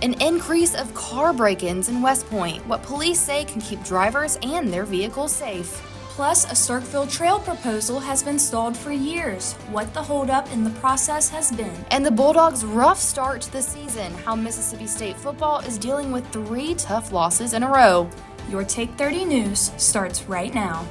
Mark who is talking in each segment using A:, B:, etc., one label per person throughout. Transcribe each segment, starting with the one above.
A: An increase of car break-ins in West Point, what police say can keep drivers and their vehicles safe.
B: Plus, a Starkville trail proposal has been stalled for years. What the holdup in the process has been.
A: And the Bulldogs' rough start to the season, how Mississippi State football is dealing with 3 tough losses in a row.
B: Your Take 30 News starts right now.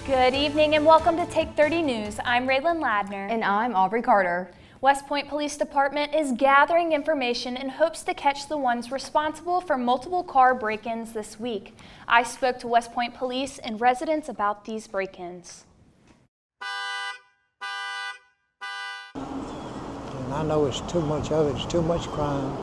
C: Good evening and welcome to Take 30 News. I'm Raylen Ladner.
D: And I'm Aubrey Carter.
C: West Point Police Department is gathering information in hopes to catch the ones responsible for multiple car break-ins this week. I spoke to West Point Police and residents about these break-ins.
E: I know it's too much of it, it's too much crime.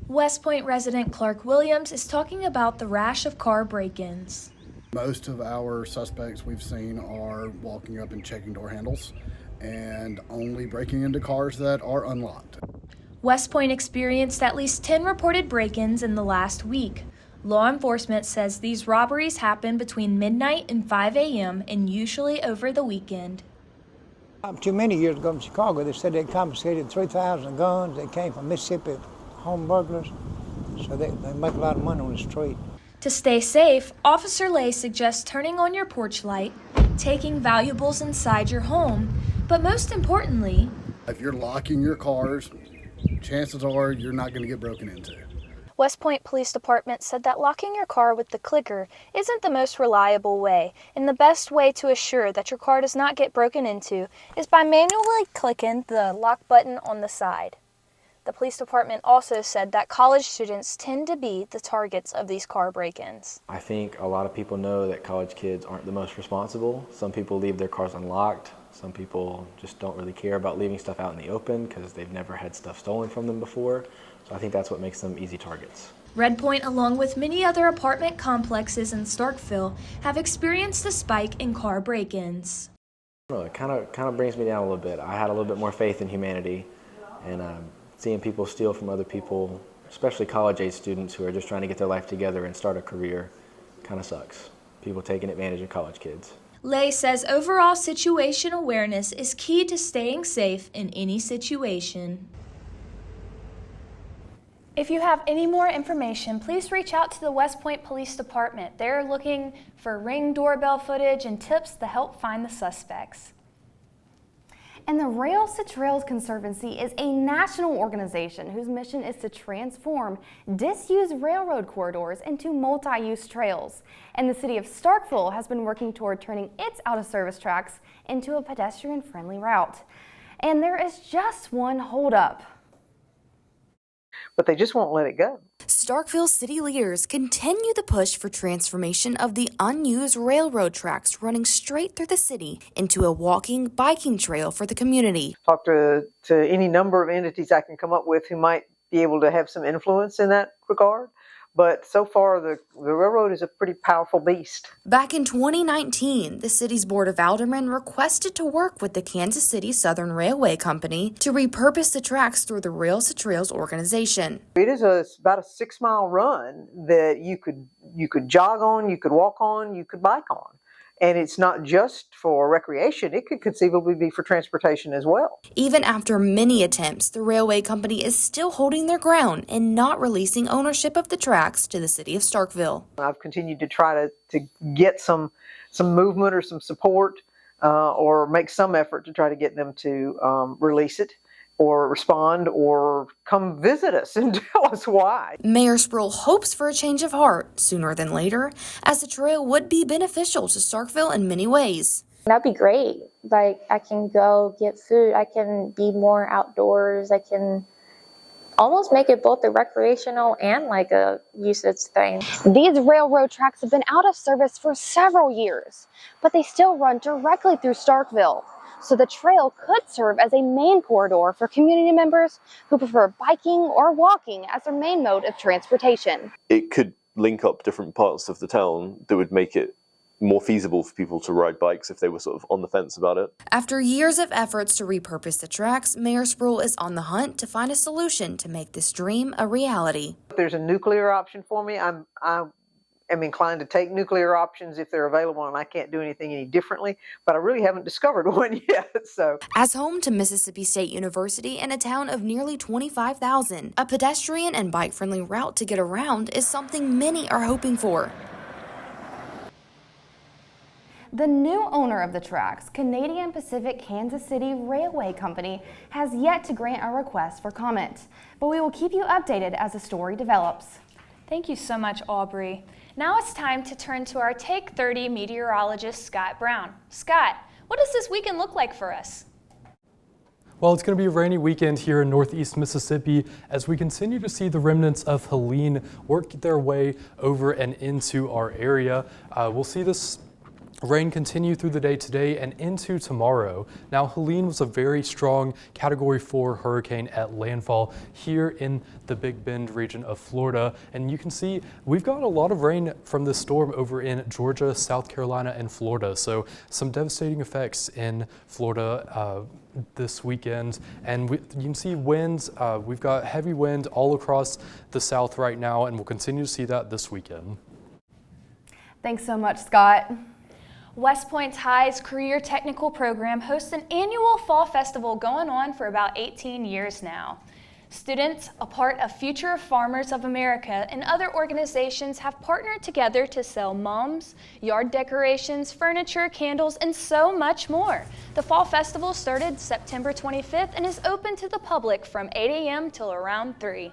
B: West Point resident Clark Williams is talking about the rash of car break-ins.
F: Most of our suspects we've seen are walking up and checking door handles and only breaking into cars that are unlocked.
B: West Point experienced at least 10 reported break-ins in the last week. Law enforcement says these robberies happen between midnight and 5 a.m. and usually over the weekend.
E: Too many years ago in Chicago, they said they confiscated 3,000 guns. They came from Mississippi home burglars, so they make a lot of money on the street.
B: To stay safe, Officer Lay suggests turning on your porch light, taking valuables inside your home, but most importantly,
F: if you're locking your cars, chances are you're not going to get broken into.
C: West Point Police Department said that locking your car with the clicker isn't the most reliable way, and the best way to assure that your car does not get broken into is by manually clicking the lock button on the side. The police department also said that college students tend to be the targets of these car break-ins.
G: I think a lot of people know that college kids aren't the most responsible. Some people leave their cars unlocked. Some people just don't really care about leaving stuff out in the open because they've never had stuff stolen from them before. So I think that's what makes them easy targets.
B: Red Point, along with many other apartment complexes in Starkville, have experienced a spike in car break-ins.
G: It kind of brings me down a little bit. I had a little bit more faith in humanity, and seeing people steal from other people, especially college-age students who are just trying to get their life together and start a career, kind of sucks. People taking advantage of college kids.
B: Lay says overall situation awareness is key to staying safe in any situation.
C: If you have any more information, please reach out to the West Point Police Department. They're looking for Ring doorbell footage and tips to help find the suspects.
D: And the Rails to Trails Conservancy is a national organization whose mission is to transform disused railroad corridors into multi-use trails. And the city of Starkville has been working toward turning its out-of-service tracks into a pedestrian-friendly route. And there is just one holdup.
H: But they just won't let it go.
A: Starkville city leaders continue the push for transformation of the unused railroad tracks running straight through the city into a walking, biking trail for the community.
H: Talk to any number of entities I can come up with who might be able to have some influence in that regard. But so far, the railroad is a pretty powerful beast.
A: Back in 2019, the city's Board of Aldermen requested to work with the Kansas City Southern Railway Company to repurpose the tracks through the Rails to Trails organization.
H: It is about a 6-mile run that you could jog on, you could walk on, you could bike on. And it's not just for recreation, it could conceivably be for transportation as well.
A: Even after many attempts, the railway company is still holding their ground and not releasing ownership of the tracks to the city of Starkville.
H: I've continued to try to get some movement or some support or make some effort to try to get them to release it, or respond, or come visit us and tell us why.
A: Mayor Sproul hopes for a change of heart sooner than later, as the trail would be beneficial to Starkville in many ways.
I: That'd be great. Like, I can go get food, I can be more outdoors, I can almost make it both a recreational and like a usage thing.
D: These railroad tracks have been out of service for several years, but they still run directly through Starkville. So the trail could serve as a main corridor for community members who prefer biking or walking as their main mode of transportation.
J: It could link up different parts of the town that would make it more feasible for people to ride bikes if they were sort of on the fence about it.
A: After years of efforts to repurpose the tracks, Mayor Sproul is on the hunt to find a solution to make this dream a reality.
H: If there's a nuclear option for me, I'm am inclined to take nuclear options if they're available and I can't do anything any differently, but I really haven't discovered one yet. So,
A: As home to Mississippi State University and a town of nearly 25,000, a pedestrian and bike-friendly route to get around is something many are hoping for.
D: The new owner of the tracks, Canadian Pacific Kansas City Railway Company, has yet to grant a request for comment, but we will keep you updated as the story develops.
B: Thank you so much, Aubrey. Now it's time to turn to our Take 30 meteorologist, Scott Brown. Scott, what does this weekend look like for us?
K: Well, it's going to be a rainy weekend here in northeast Mississippi as we continue to see the remnants of Helene work their way over and into our area. We'll see this rain continue through the day today and into tomorrow. Now, Helene was a very strong Category 4 hurricane at landfall here in the Big Bend region of Florida. And you can see we've got a lot of rain from this storm over in Georgia, South Carolina, and Florida. So some devastating effects in Florida this weekend. And you can see winds. We've got heavy wind all across the south right now, and we'll continue to see that this weekend.
D: Thanks so much, Scott.
B: West Point High's Career Technical Program hosts an annual fall festival going on for about 18 years now. Students, a part of Future Farmers of America, and other organizations have partnered together to sell mums, yard decorations, furniture, candles, and so much more. The Fall Festival started September 25th and is open to the public from 8 a.m. till around 3.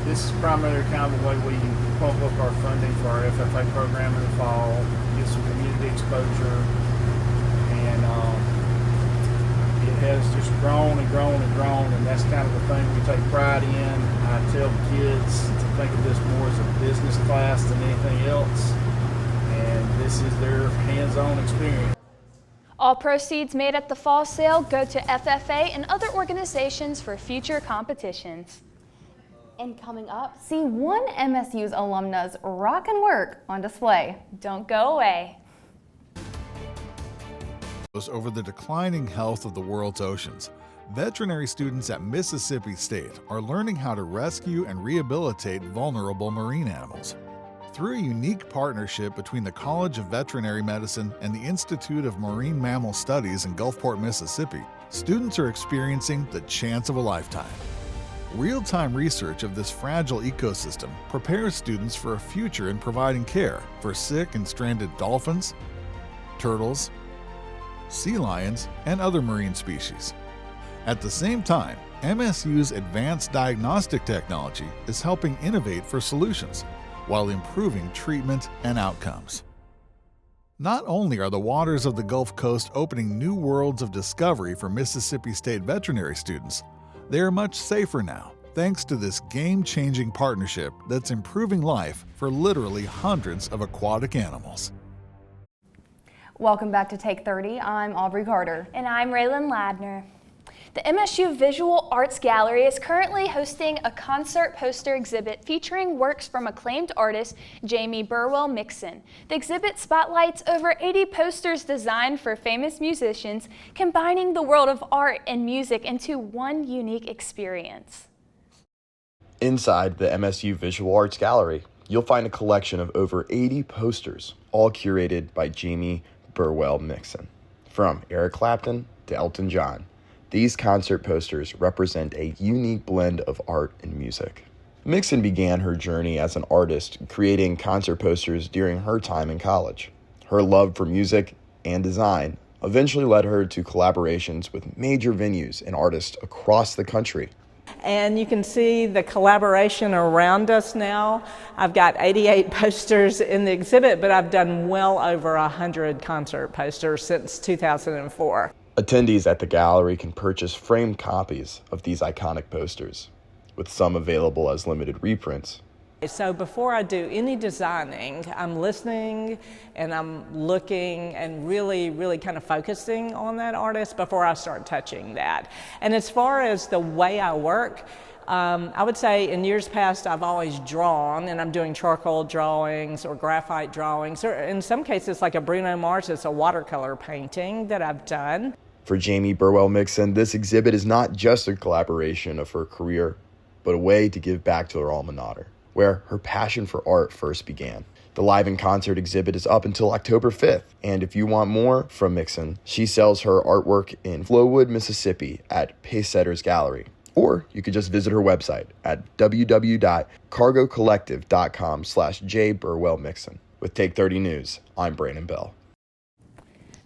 L: This is primarily kind of the way we pump up our funding for our FFA program in the fall, get some community exposure, and it has just grown and grown and grown, and that's kind of the thing we take pride in. I tell the kids to think of this more as a business class than anything else, and this is their hands-on experience.
B: All proceeds made at the fall sale go to FFA and other organizations for future competitions.
D: And coming up, see one MSU's alumna's rock and work on display.
B: Don't go away.
M: Over the declining health of the world's oceans, veterinary students at Mississippi State are learning how to rescue and rehabilitate vulnerable marine animals. Through a unique partnership between the College of Veterinary Medicine and the Institute of Marine Mammal Studies in Gulfport, Mississippi, students are experiencing the chance of a lifetime. Real-time research of this fragile ecosystem prepares students for a future in providing care for sick and stranded dolphins, turtles, sea lions, and other marine species. At the same time, MSU's advanced diagnostic technology is helping innovate for solutions while improving treatment and outcomes. Not only are the waters of the Gulf Coast opening new worlds of discovery for Mississippi State veterinary students, they are much safer now, thanks to this game-changing partnership that's improving life for literally hundreds of aquatic animals.
D: Welcome back to Take 30. I'm Aubrey Carter.
B: And I'm Raylen Ladner. The MSU Visual Arts Gallery is currently hosting a concert poster exhibit featuring works from acclaimed artist Jamie Burwell Mixon. The exhibit spotlights over 80 posters designed for famous musicians, combining the world of art and music into one unique experience.
N: Inside the MSU Visual Arts Gallery, you'll find a collection of over 80 posters, all curated by Jamie Burwell Mixon. From Eric Clapton to Elton John, these concert posters represent a unique blend of art and music. Mixon began her journey as an artist creating concert posters during her time in college. Her love for music and design eventually led her to collaborations with major venues and artists across the country.
O: And you can see the collaboration around us now. I've got 88 posters in the exhibit, but I've done well over 100 concert posters since 2004.
N: Attendees at the gallery can purchase framed copies of these iconic posters, with some available as limited reprints.
O: So before I do any designing, I'm listening and I'm looking and really kind of focusing on that artist before I start touching that. And as far as the way I work, I would say in years past I've always drawn, and I'm doing charcoal drawings or graphite drawings, or in some cases like a Bruno Mars, it's a watercolor painting that I've done.
N: For Jamie Burwell Mixon, this exhibit is not just a collaboration of her career, but a way to give back to her alma mater. where her passion for art first began. The live in concert exhibit is up until October 5th, and if you want more from Mixon, she sells her artwork in Flowood, Mississippi at Pacesetters Gallery. Or you could just visit her website at www.cargocollective.com/jburwellmixon. With Take 30 News, I'm Brandon Bell.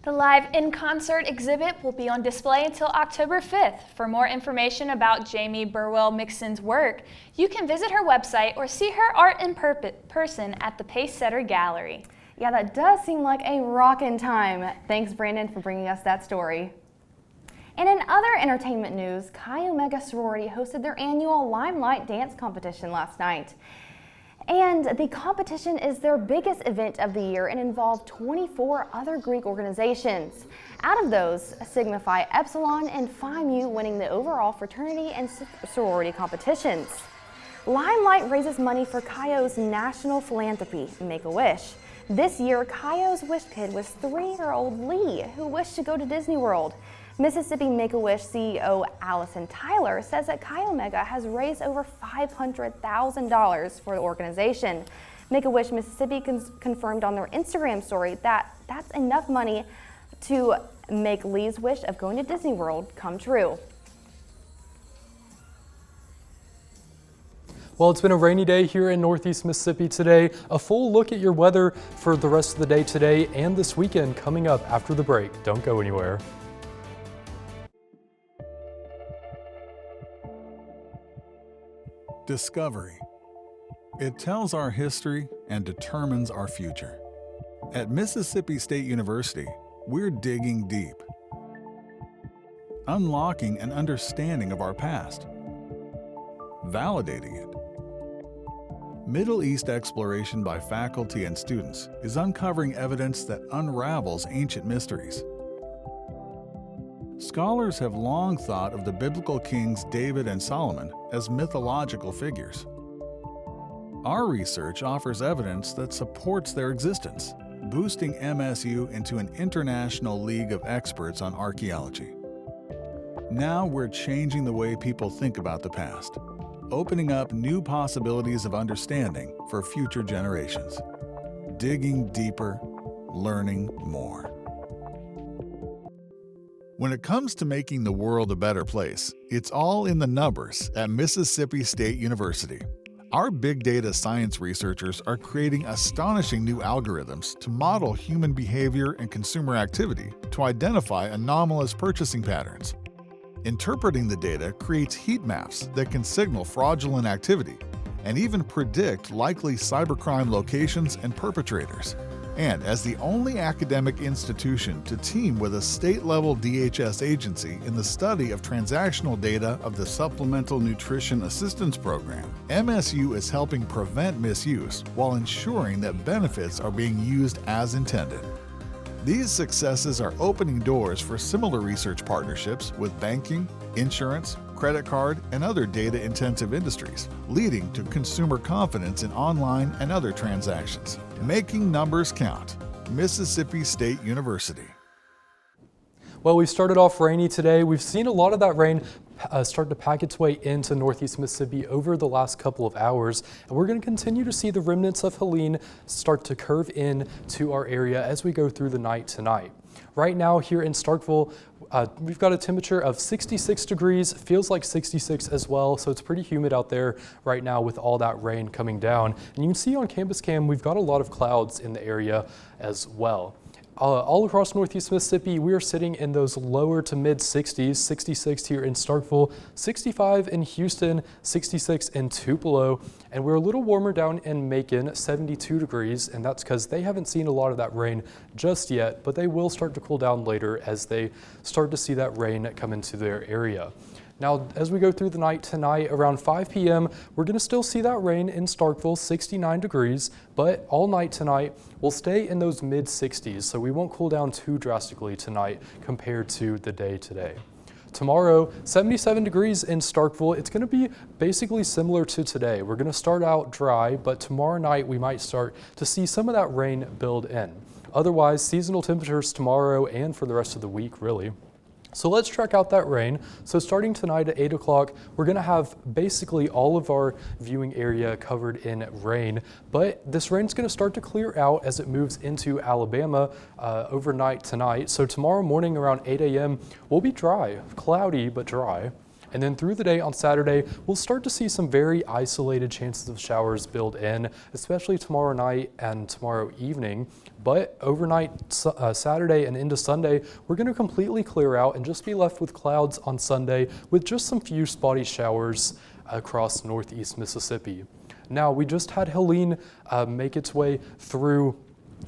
B: The live in-concert exhibit will be on display until October 5th. For more information about Jamie Burwell Mixon's work, you can visit her website or see her art in person at the Pacesetter Gallery.
D: Yeah, that does seem like a rockin' time. Thanks, Brandon, for bringing us that story. And in other entertainment news, Chi Omega Sorority hosted their annual Limelight Dance Competition last night. And the competition is their biggest event of the year and involved 24 other Greek organizations. Out of those, Sigma Phi Epsilon and Phi Mu winning the overall fraternity and sorority competitions. Limelight raises money for Chio's national philanthropy, Make-A-Wish. This year, Chio's wish kid was 3-year-old Lee, who wished to go to Disney World. Mississippi Make-A-Wish CEO Allison Tyler says that Chi Omega has raised over $500,000 for the organization. Make-A-Wish Mississippi confirmed on their Instagram story that that's enough money to make Lee's wish of going to Disney World come true.
K: Well, it's been a rainy day here in Northeast Mississippi today. A full look at your weather for the rest of the day today and this weekend coming up after the break. Don't go anywhere.
M: Discovery. It tells our history and determines our future. At Mississippi State University, we're digging deep, unlocking an understanding of our past, validating it. Middle East exploration by faculty and students is uncovering evidence that unravels ancient mysteries. Scholars have long thought of the biblical kings David and Solomon as mythological figures. Our research offers evidence that supports their existence, boosting MSU into an international league of experts on archaeology. Now we're changing the way people think about the past, opening up new possibilities of understanding for future generations. Digging deeper, learning more. When it comes to making the world a better place, it's all in the numbers at Mississippi State University. Our big data science researchers are creating astonishing new algorithms to model human behavior and consumer activity to identify anomalous purchasing patterns. Interpreting the data creates heat maps that can signal fraudulent activity and even predict likely cybercrime locations and perpetrators. And as the only academic institution to team with a state-level DHS agency in the study of transactional data of the Supplemental Nutrition Assistance Program, MSU is helping prevent misuse while ensuring that benefits are being used as intended. These successes are opening doors for similar research partnerships with banking, insurance, credit card, and other data-intensive industries, leading to consumer confidence in online and other transactions. Making numbers count. Mississippi State University.
K: Well, we started off rainy today. We've seen a lot of that rain start to pack its way into Northeast Mississippi over the last couple of hours. And we're going to continue to see the remnants of Helene start to curve in to our area as we go through the night tonight. Right now here in Starkville, we've got a temperature of 66 degrees, feels like 66 as well, so it's pretty humid out there right now with all that rain coming down. And you can see on Campus Cam, we've got a lot of clouds in the area as well. All across Northeast Mississippi, we are sitting in those lower to mid 60s, 66 here in Starkville, 65 in Houston, 66 in Tupelo, and we're a little warmer down in Macon, 72 degrees, and that's because they haven't seen a lot of that rain just yet, but they will start to cool down later as they start to see that rain come into their area. Now, as we go through the night tonight, around 5 p.m., we're going to still see that rain in Starkville, 69 degrees, but all night tonight, we'll stay in those mid 60s, so we won't cool down too drastically tonight compared to the day today. Tomorrow, 77 degrees in Starkville. It's going to be basically similar to today. We're going to start out dry, but tomorrow night we might start to see some of that rain build in. Otherwise, seasonal temperatures tomorrow and for the rest of the week, really. So let's check out that rain. So starting tonight at 8 o'clock, we're going to have basically all of our viewing area covered in rain, but this rain's going to start to clear out as it moves into Alabama overnight tonight. So tomorrow morning around 8 a.m. will be dry, cloudy but dry. And then through the day on Saturday, we'll start to see some very isolated chances of showers build in, especially tomorrow night and tomorrow evening. But overnight, Saturday and into Sunday, we're going to completely clear out and just be left with clouds on Sunday with just some few spotty showers across northeast Mississippi. Now, we just had Helene make its way through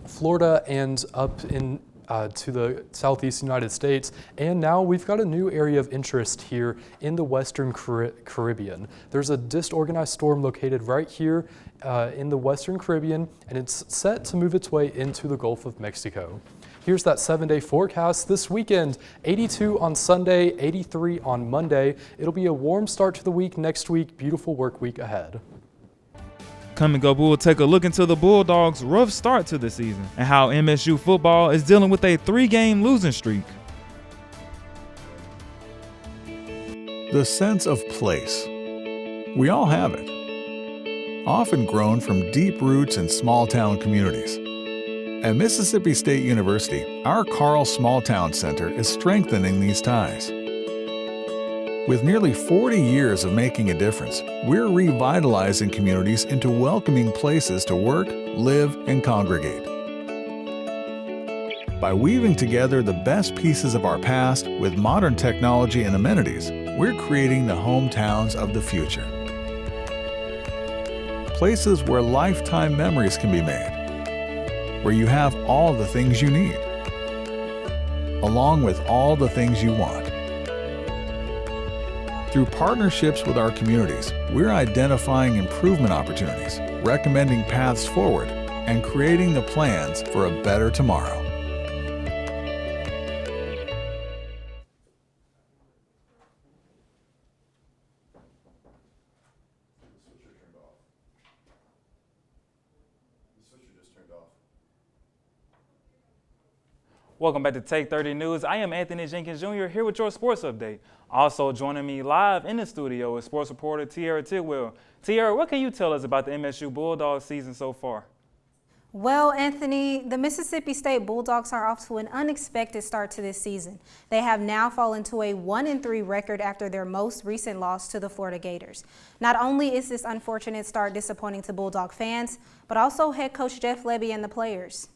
K: Florida and up in to the southeast United States, and now we've got a new area of interest here in the western Caribbean. There's a disorganized storm located right here in the western Caribbean, and it's set to move its way into the Gulf of Mexico. Here's that 7-day forecast. This weekend, 82 on Sunday, 83 on Monday. It'll be a warm start to the week next week. Beautiful work week ahead.
P: Come and Go Bull, take a look into the Bulldogs' rough start to the season and how MSU football is dealing with a 3-game losing streak.
M: The sense of place. We all have it. Often grown from deep roots in small-town communities. At Mississippi State University, our Carl Small Town Center is strengthening these ties. With nearly 40 years of making a difference, we're revitalizing communities into welcoming places to work, live, and congregate. By weaving together the best pieces of our past with modern technology and amenities, we're creating the hometowns of the future. Places where lifetime memories can be made, where you have all the things you need, along with all the things you want. Through partnerships with our communities, we're identifying improvement opportunities, recommending paths forward, and creating the plans for a better tomorrow.
P: Welcome back to Take 30 News. I am Anthony Jenkins Jr. here with your sports update. Also joining me live in the studio is sports reporter Teirrah Tidwell. Teirrah, what can you tell us about the MSU Bulldogs season so far?
Q: Well, Anthony, the Mississippi State Bulldogs are off to an unexpected start to this season. They have now fallen to a 1-3 record after their most recent loss to the Florida Gators. Not only is this unfortunate start disappointing to Bulldog fans, but also head coach Jeff Lebby and the players.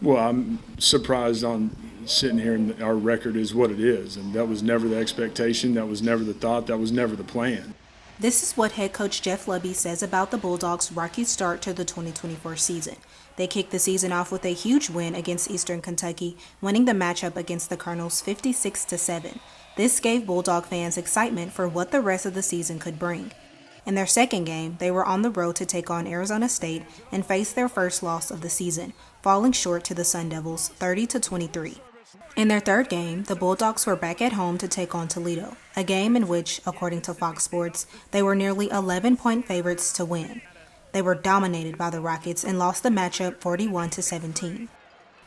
L: Well, I'm surprised on sitting here and our record is what it is, and that was never the expectation, that was never the thought, that was never the plan.
Q: This is what head coach Jeff Lebby says about the Bulldogs' rocky start to the 2024 season. They kicked the season off with a huge win against Eastern Kentucky, winning the matchup against the Colonels 56-7. This gave Bulldog fans excitement for what the rest of the season could bring. In their second game, they were on the road to take on Arizona State and face their first loss of the season, falling short to the Sun Devils 30-23. In their third game, the Bulldogs were back at home to take on Toledo, a game in which, according to Fox Sports, they were nearly 11-point favorites to win. They were dominated by the Rockets and lost the matchup 41-17.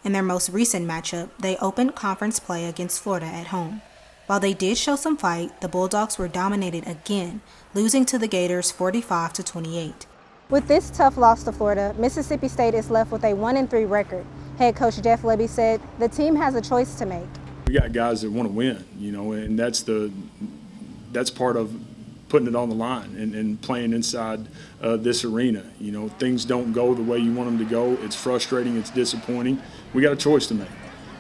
Q: In their most recent matchup, they opened conference play against Florida at home. While they did show some fight, the Bulldogs were dominated again, losing to the Gators 45-28. With this tough loss to Florida, Mississippi State is left with a 1-3 record. Head coach Jeff Lebby said the team has a choice to make.
L: We got guys that want to win, and that's part of putting it on the line and playing inside this arena. Things don't go the way you want them to go. It's frustrating. It's disappointing. We got a choice to make.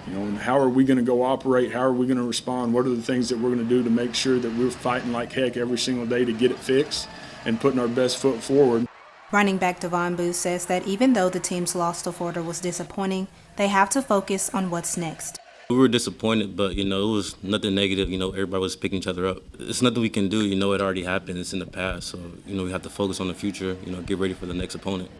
L: And how are we going to go operate? How are we going to respond? What are the things that we're going to do to make sure that we're fighting like heck every single day to get it fixed and putting our best foot forward?
Q: Running back Devon Booth says that even though the team's loss to Florida was disappointing, they have to focus on what's next.
R: We were disappointed, but, it was nothing negative. Everybody was picking each other up. It's nothing we can do. It already happened. It's in the past. So, we have to focus on the future, get ready for the next opponent.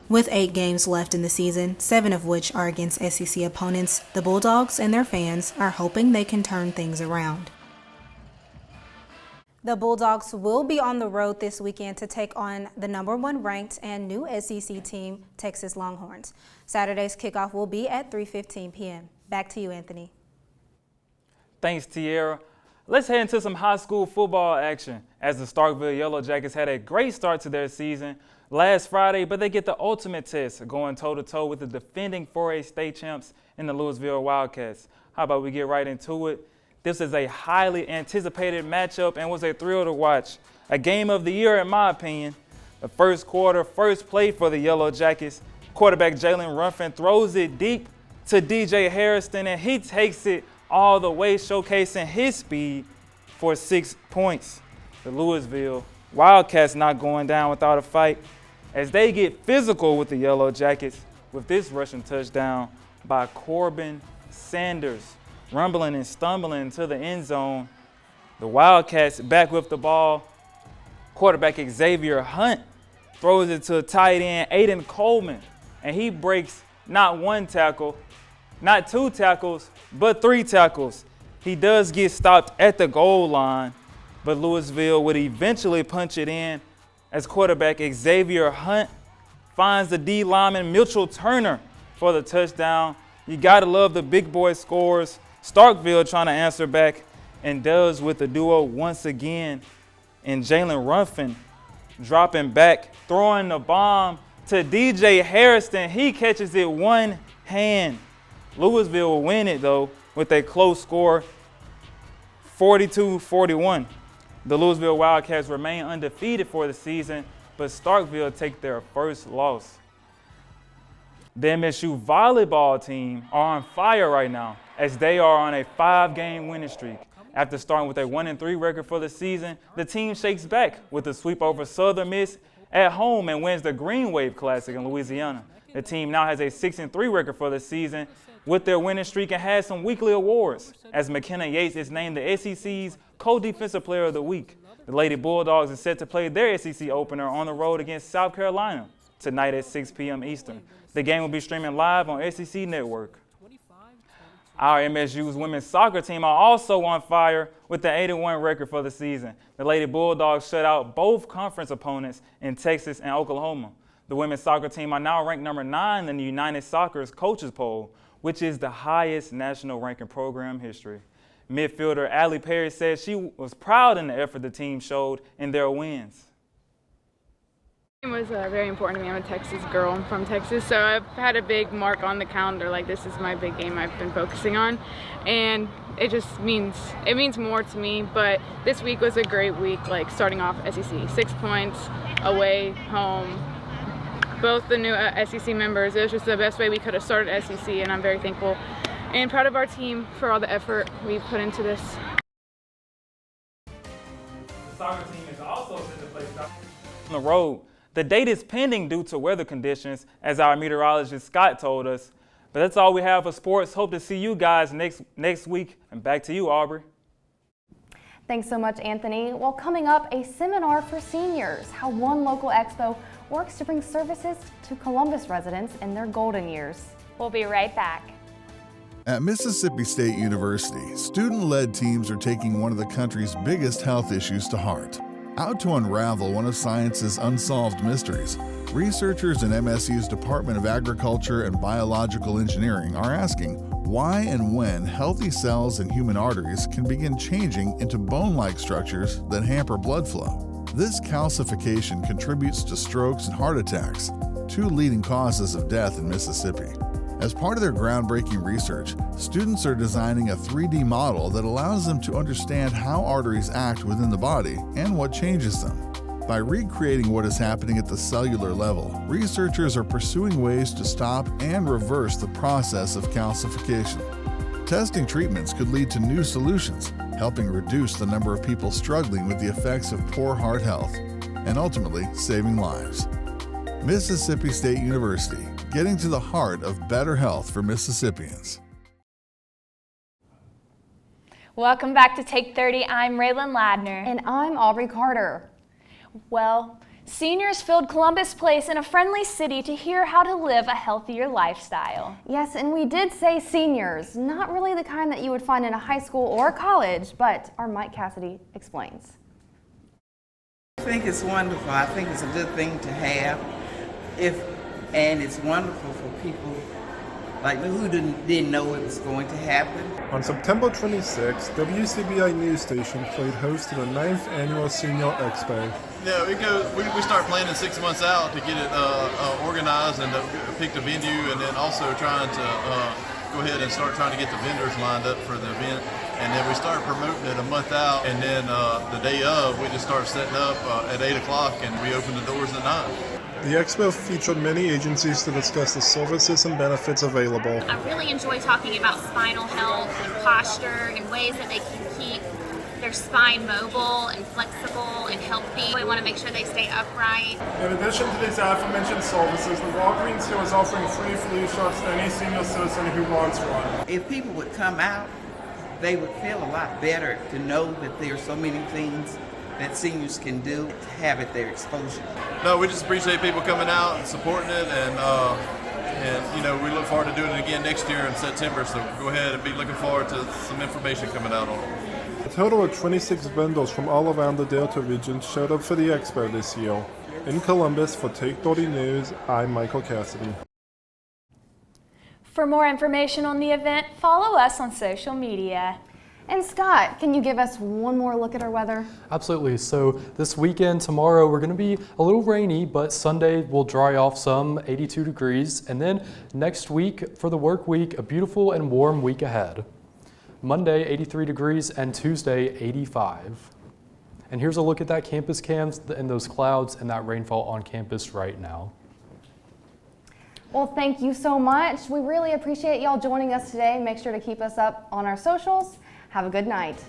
Q: With 8 games left in the season, 7 of which are against SEC opponents, the Bulldogs and their fans are hoping they can turn things around. The Bulldogs will be on the road this weekend to take on the #1 ranked and new SEC team, Texas Longhorns. Saturday's kickoff will be at 3:15 p.m. Back to you, Anthony.
P: Thanks, Teirrah. Let's head into some high school football action as the Starkville Yellow Jackets had a great start to their season last Friday, but they get the ultimate test going toe-to-toe with the defending 4A state champs in the Louisville Wildcats. How about we get right into it? This is a highly anticipated matchup and was a thrill to watch. A game of the year, in my opinion. The first quarter, first play for the Yellow Jackets. Quarterback Jalen Ruffin throws it deep to DJ Harrison, and he takes it all the way, showcasing his speed for 6 points. The Louisville Wildcats not going down without a fight as they get physical with the Yellow Jackets with this rushing touchdown by Corbin Sanders. Rumbling and stumbling to the end zone. The Wildcats back with the ball. Quarterback Xavier Hunt throws it to tight end Aiden Coleman, and he breaks not one tackle, not two tackles, but 3 tackles. He does get stopped at the goal line, but Louisville would eventually punch it in as quarterback Xavier Hunt finds the D lineman Mitchell Turner for the touchdown. You gotta love the big boy scores. Starkville trying to answer back and does with the duo once again. And Jalen Ruffin dropping back, throwing the bomb to DJ Harrison. He catches it one hand. Louisville will win it, though, with a close score, 42-41. The Louisville Wildcats remain undefeated for the season, but Starkville take their first loss. The MSU volleyball team are on fire right now as they are on a 5-game winning streak. After starting with a 1-3 record for the season, the team shakes back with a sweep over Southern Miss at home and wins the Green Wave Classic in Louisiana. The team now has a 6-3 record for the season with their winning streak and has some weekly awards, as McKenna Yates is named the SEC's Co-Defensive Player of the Week. The Lady Bulldogs are set to play their SEC opener on the road against South Carolina tonight at 6 p.m. Eastern. The game will be streaming live on SEC Network. Our MSU's women's soccer team are also on fire with the 8-1 record for the season. The Lady Bulldogs shut out both conference opponents in Texas and Oklahoma. The women's soccer team are now ranked number 9 in the United Soccer's coaches poll, which is the highest national ranking program history. Midfielder Allie Perry said she was proud in the effort the team showed in their wins.
S: It was very important to me. I'm a Texas girl. I'm from Texas, so I've had a big mark on the calendar. Like, this is my big game I've been focusing on, and it just means more to me. But this week was a great week. Like, starting off SEC, 6 points away, home. Both the new SEC members. It was just the best way we could have started SEC, and I'm very thankful and proud of our team for all the effort we've put into this.
P: The soccer team is also set to play soccer on the road. The date is pending due to weather conditions, as our meteorologist Scott told us. But that's all we have for sports. Hope to see you guys next week. And back to you, Aubrey.
D: Thanks so much, Anthony. Well, coming up, a seminar for seniors, how one local expo works to bring services to Columbus residents in their golden years.
B: We'll be right back.
M: At Mississippi State University, student-led teams are taking one of the country's biggest health issues to heart. Out to unravel one of science's unsolved mysteries, researchers in MSU's Department of Agriculture and Biological Engineering are asking why and when healthy cells in human arteries can begin changing into bone-like structures that hamper blood flow. This calcification contributes to strokes and heart attacks, 2 leading causes of death in Mississippi. As part of their groundbreaking research, students are designing a 3D model that allows them to understand how arteries act within the body and what changes them. By recreating what is happening at the cellular level, researchers are pursuing ways to stop and reverse the process of calcification. Testing treatments could lead to new solutions, helping reduce the number of people struggling with the effects of poor heart health, and ultimately saving lives. Mississippi State University, getting to the heart of better health for Mississippians.
B: Welcome back to Take 30. I'm Raylen Ladner.
D: And I'm Aubrey Carter.
B: Well, seniors filled Columbus Place in a friendly city to hear how to live a healthier lifestyle.
D: Yes, and we did say seniors, not really the kind that you would find in a high school or college, but our Mike Cassidy explains.
T: think it's wonderful. I think it's a good thing to have. And it's wonderful for people like me who didn't know it was going to happen.
U: On September 26th, WCBI News Station played host to the 9th Annual Senior Expo.
V: Yeah, we start planning 6 months out to get it organized and to pick the venue, and then also trying to go ahead and start trying to get the vendors lined up for the event. And then we start promoting it a month out, and then the day of, we just start setting up at 8 o'clock, and we open the doors at 9.
U: The expo featured many agencies to discuss the services and benefits available.
W: I really enjoy talking about spinal health and posture and ways that they can keep their spine mobile and flexible and healthy. We want to make sure they stay upright.
U: In addition to these aforementioned services, the Walgreens here is offering free flu shots to any senior citizen who wants one.
T: If people would come out, they would feel a lot better to know that there are so many things that seniors can do to have at their exposure.
V: No, we just appreciate people coming out and supporting it, and you know, we look forward to doing it again next year in September, so go ahead and be looking forward to some information coming out on it.
U: A total of 26 vendors from all around the Delta region showed up for the expo this year. In Columbus, for Take 30 News, I'm Michael Cassidy.
B: For more information on the event, follow us on social media.
D: And Scott, can you give us one more look at our weather?
K: Absolutely. So this weekend, tomorrow, we're going to be a little rainy, but Sunday will dry off some, 82 degrees. And then next week, for the work week, a beautiful and warm week ahead. Monday, 83 degrees, and Tuesday, 85. And here's a look at that campus cams and those clouds and that rainfall on campus right now.
D: Well, thank you so much. We really appreciate y'all joining us today. Make sure to keep us up on our socials. Have a good night.